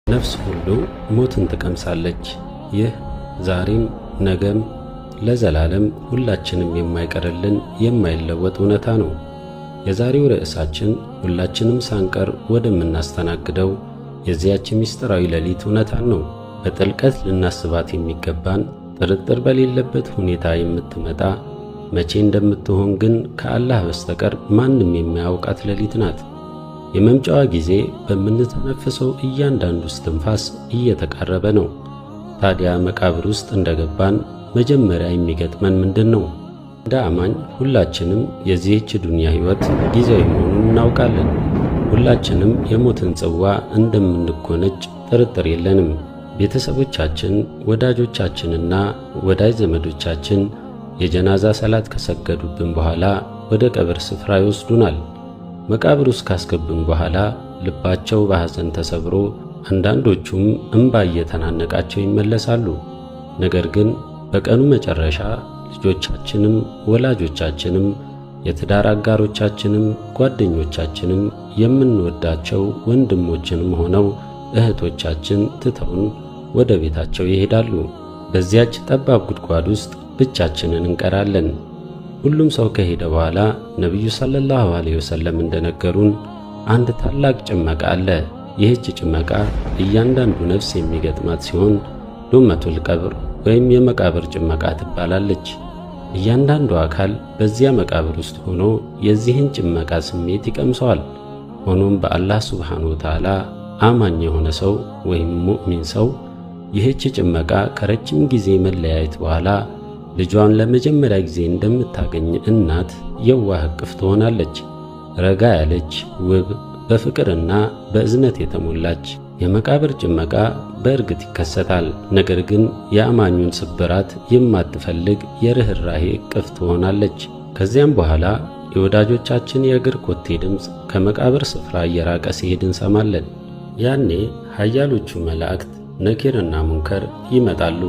ነፍስ ሁሉ ሞትን ትቀምሳለች። ይህ ዛሬም ነገም ለዘላለም ሁላችንም የማይቀርልን የማይለወጥ እውነታ ነው። የዛሬው ርዕሳችን ሁላችንም ሳንቀር ወደምናስተናግደው የዚያች ምስጢራዊ ሌሊት እውነታን ነው። በጥልቀት ልናስባት የሚገባን ጥርጥር በሌለበት ሁኔታ የምትመጣ መቼ እንደምትሆን ግን ከአላህ በስተቀር ማንም የማያውቃት ሌሊት ናት። የመምጫዋ ጊዜ በምንተነፍሰው እያንዳንዱ እስትንፋስ እየተቃረበ ነው። ታዲያ መቃብር ውስጥ እንደገባን መጀመሪያ የሚገጥመን ምንድን ነው? እንደ አማኝ ሁላችንም የዚህች ዱንያ ሕይወት ጊዜያዊ መሆኑን እናውቃለን። ሁላችንም የሞትን ጽዋ እንደምንጎነጭ ጥርጥር የለንም። ቤተሰቦቻችን፣ ወዳጆቻችንና ወዳጅ ዘመዶቻችን የጀናዛ ሰላት ከሰገዱብን በኋላ ወደ ቀብር ስፍራ ይወስዱናል። መቃብር ውስጥ ካስገቡን በኋላ ልባቸው በሐዘን ተሰብሮ አንዳንዶቹም እንባ እየተናነቃቸው ይመለሳሉ። ነገር ግን በቀኑ መጨረሻ ልጆቻችንም ወላጆቻችንም የትዳር አጋሮቻችንም ጓደኞቻችንም የምንወዳቸው ወንድሞችንም ሆነው እህቶቻችን ትተውን ወደ ቤታቸው ይሄዳሉ። በዚያች ጠባብ ጉድጓድ ውስጥ ብቻችንን እንቀራለን። ሁሉም ሰው ከሄደ በኋላ ነቢዩ ሰለላሁ ዐለይሂ ወሰለም እንደነገሩን አንድ ታላቅ ጭመቃ አለ። ይህች ጭመቃ እያንዳንዱ ነፍስ የሚገጥማት ሲሆን ዱመቱል ቀብር ወይም የመቃብር ጭመቃ ትባላለች። እያንዳንዱ አካል በዚያ መቃብር ውስጥ ሆኖ የዚህን ጭመቃ ስሜት ይቀምሰዋል። ሆኖም በአላህ ሱብሓነሁ ወተዓላ አማኝ የሆነ ሰው ወይም ሙእሚን ሰው ይህች ጭመቃ ከረጅም ጊዜ መለያየት በኋላ ልጇን ለመጀመሪያ ጊዜ እንደምታገኝ እናት የዋህ እቅፍ ትሆናለች። ረጋ ያለች ውብ፣ በፍቅርና በእዝነት የተሞላች የመቃብር ጭመቃ በእርግጥ ይከሰታል። ነገር ግን የአማኙን ስብራት የማትፈልግ የርኅራኄ እቅፍ ትሆናለች። ከዚያም በኋላ የወዳጆቻችን የእግር ኮቴ ድምፅ ከመቃብር ስፍራ እየራቀ ሲሄድ እንሰማለን። ያኔ ኃያሎቹ መላእክት ነኪርና ሙንከር ይመጣሉ።